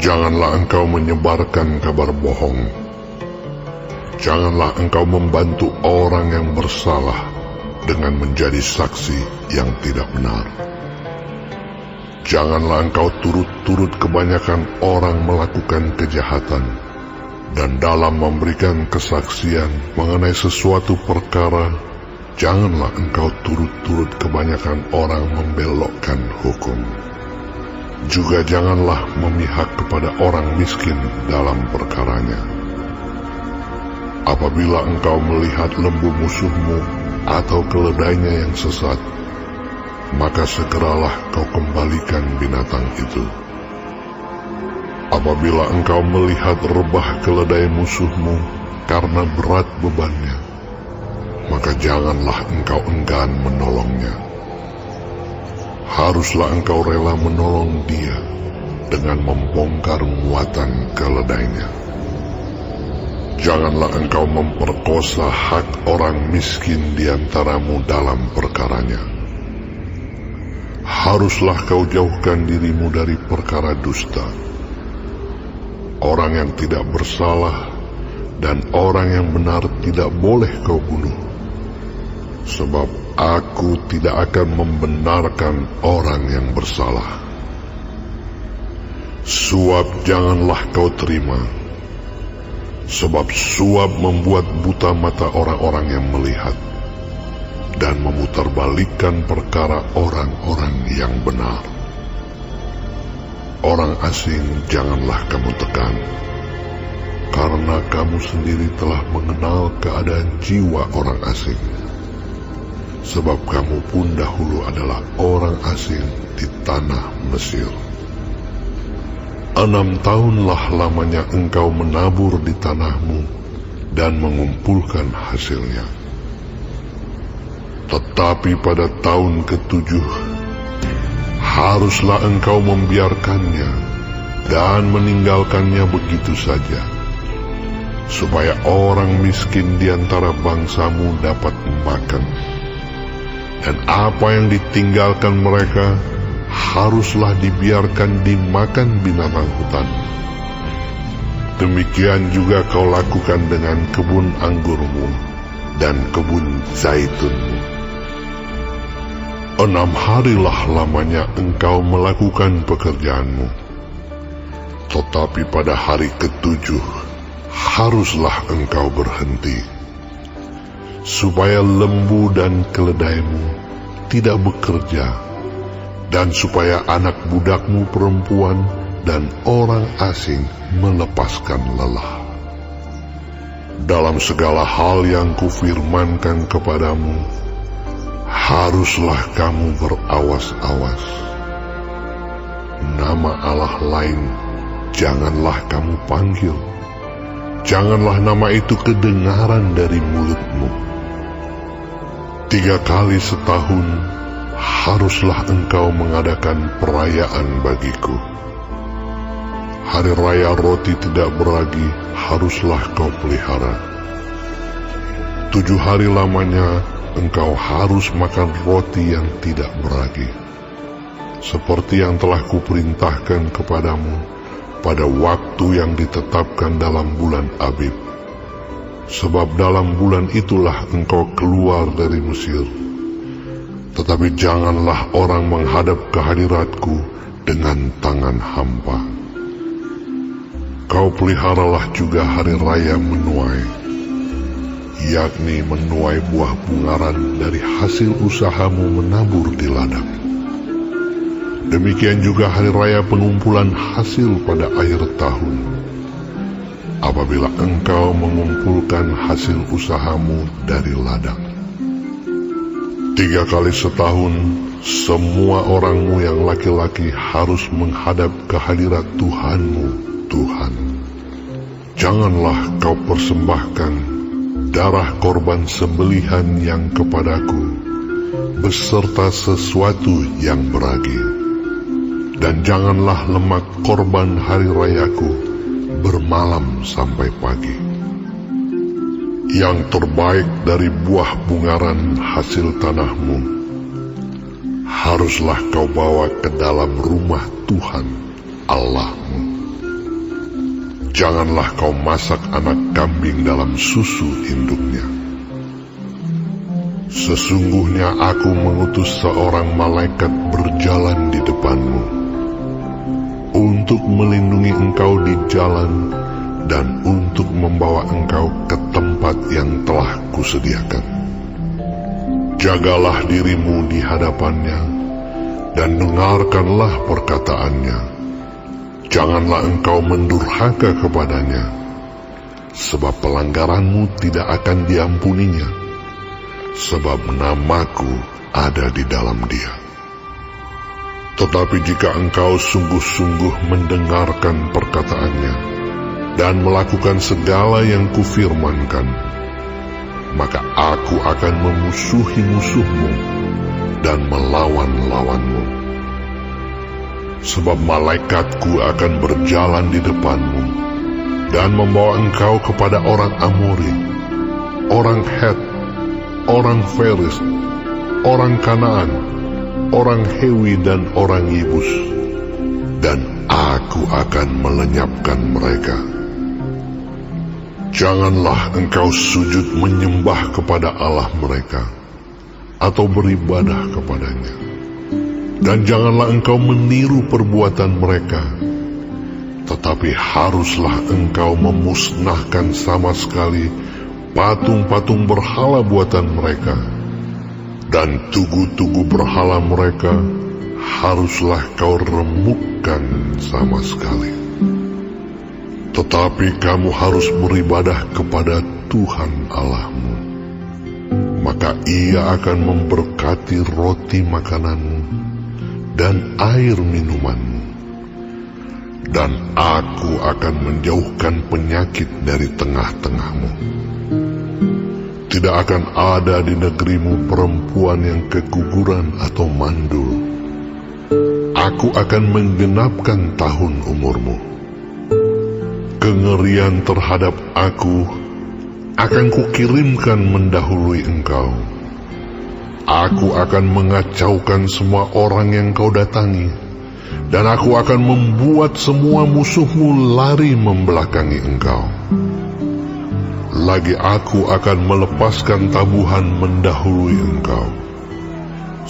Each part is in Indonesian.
Janganlah engkau menyebarkan kabar bohong. Janganlah engkau membantu orang yang bersalah dengan menjadi saksi yang tidak benar. Janganlah engkau turut-turut kebanyakan orang melakukan kejahatan, dan dalam memberikan kesaksian mengenai sesuatu perkara, janganlah engkau turut-turut kebanyakan orang membelokkan hukum. Juga janganlah memihak kepada orang miskin dalam perkaranya. Apabila engkau melihat lembu musuhmu atau keledainya yang sesat, maka segeralah kau kembalikan binatang itu. Apabila engkau melihat rebah keledai musuhmu karena berat bebannya, maka janganlah engkau enggan menolongnya. Haruslah engkau rela menolong dia dengan membongkar muatan keledainya. Janganlah engkau memperkosa hak orang miskin di antaramu dalam perkaranya. Haruslah kau jauhkan dirimu dari perkara dusta. Orang yang tidak bersalah dan orang yang benar tidak boleh kau bunuh. Sebab aku tidak akan membenarkan orang yang bersalah. Suap janganlah kau terima, sebab suap membuat buta mata orang-orang yang melihat, dan memutarbalikkan perkara orang-orang yang benar. Orang asing janganlah kamu tekan, karena kamu sendiri telah mengenal keadaan jiwa orang asing. Sebab kamu pun dahulu adalah orang asing di tanah Mesir. 6 tahunlah lamanya engkau menabur di tanahmu dan mengumpulkan hasilnya. Tetapi pada tahun ke-7, haruslah engkau membiarkannya dan meninggalkannya begitu saja, supaya orang miskin di antara bangsamu dapat makan. Dan apa yang ditinggalkan mereka haruslah dibiarkan dimakan binatang hutan. Demikian juga kau lakukan dengan kebun anggurmu dan kebun zaitunmu. 6 harilah lamanya engkau melakukan pekerjaanmu. Tetapi pada hari ke-7 haruslah engkau berhenti, supaya lembu dan keledaimu tidak bekerja, dan supaya anak budakmu perempuan dan orang asing melepaskan lelah. Dalam segala hal yang kufirmankan kepadamu, haruslah kamu berawas-awas. Nama Allah lain janganlah kamu panggil, janganlah nama itu kedengaran dari mulutmu. 3 kali setahun haruslah engkau mengadakan perayaan bagiku. Hari raya roti tidak beragi haruslah kau pelihara. 7 hari lamanya engkau harus makan roti yang tidak beragi, seperti yang telah kuperintahkan kepadamu pada waktu yang ditetapkan dalam bulan Abib. Sebab dalam bulan itulah engkau keluar dari Mesir. Tetapi janganlah orang menghadap ke hadiratku dengan tangan hampa. Kau peliharalah juga hari raya menuai, yakni menuai buah bungaran dari hasil usahamu menabur di ladang. Demikian juga hari raya pengumpulan hasil pada akhir tahun, apabila engkau mengumpulkan hasil usahamu dari ladang. 3 kali setahun, semua orangmu yang laki-laki harus menghadap ke hadirat Tuhanmu, Tuhan. Janganlah kau persembahkan darah korban sembelihan yang kepadaku, beserta sesuatu yang beragi. Dan janganlah lemak korban hari rayaku bermalam sampai pagi. Yang terbaik dari buah bungaran hasil tanahmu haruslah kau bawa ke dalam rumah Tuhan Allahmu. Janganlah kau masak anak kambing dalam susu induknya. Sesungguhnya aku mengutus seorang malaikat berjalan di depanmu, untuk melindungi engkau di jalan dan untuk membawa engkau ke tempat yang telah kusediakan. Jagalah dirimu di hadapannya dan dengarkanlah perkataannya. Janganlah engkau mendurhaka kepadanya, sebab pelanggaranmu tidak akan diampuninya, sebab namaku ada di dalam dia. Tetapi jika engkau sungguh-sungguh mendengarkan perkataannya dan melakukan segala yang kufirmankan, maka aku akan memusuhi musuhmu dan melawan-lawanmu. Sebab malaikatku akan berjalan di depanmu dan membawa engkau kepada orang Amori, orang Het, orang Feris, orang Kanaan, orang Hewi dan orang Yebus, dan aku akan melenyapkan mereka. Janganlah engkau sujud menyembah kepada Allah mereka, atau beribadah kepadanya. Dan janganlah engkau meniru perbuatan mereka, tetapi haruslah engkau memusnahkan sama sekali patung-patung berhala buatan mereka, dan tugu-tugu berhala mereka haruslah kau remukkan sama sekali. Tetapi kamu harus beribadah kepada Tuhan Allahmu, maka Ia akan memberkati roti makananmu dan air minumanmu, dan aku akan menjauhkan penyakit dari tengah-tengahmu. Tidak akan ada di negerimu perempuan yang keguguran atau mandul. Aku akan menggenapkan tahun umurmu. Kengerian terhadap aku akan kukirimkan mendahului engkau. Aku akan mengacaukan semua orang yang kau datangi, dan aku akan membuat semua musuhmu lari membelakangi engkau. Lagi aku akan melepaskan tabuhan mendahului engkau,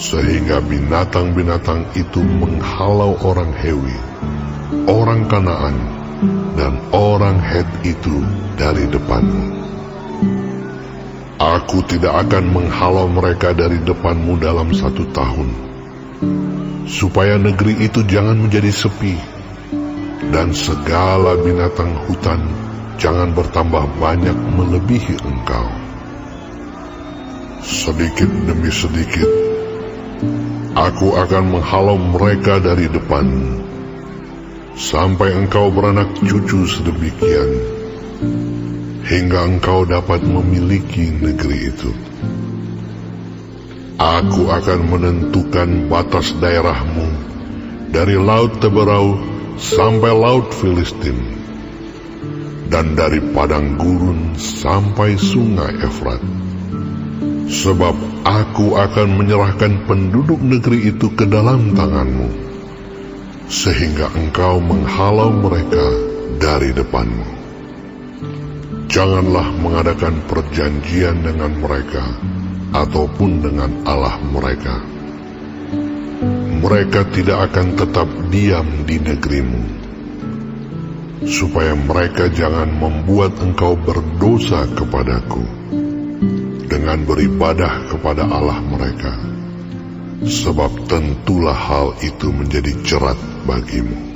sehingga binatang-binatang itu menghalau orang Hewi, orang Kanaan, dan orang Het itu dari depanmu. Aku tidak akan menghalau mereka dari depanmu dalam 1 tahun, supaya negeri itu jangan menjadi sepi, dan segala binatang hutan jangan bertambah banyak melebihi engkau. Sedikit demi sedikit, aku akan menghalau mereka dari depanmu, sampai engkau beranak cucu sedemikian, hingga engkau dapat memiliki negeri itu. Aku akan menentukan batas daerahmu dari Laut Teberau sampai Laut Filistin, dan dari padang gurun sampai sungai Efrat. Sebab aku akan menyerahkan penduduk negeri itu ke dalam tanganmu, sehingga engkau menghalau mereka dari depanmu. Janganlah mengadakan perjanjian dengan mereka ataupun dengan Allah mereka. Mereka tidak akan tetap diam di negerimu, supaya mereka jangan membuat engkau berdosa kepadaku dengan beribadah kepada Allah mereka, sebab tentulah hal itu menjadi jerat bagimu.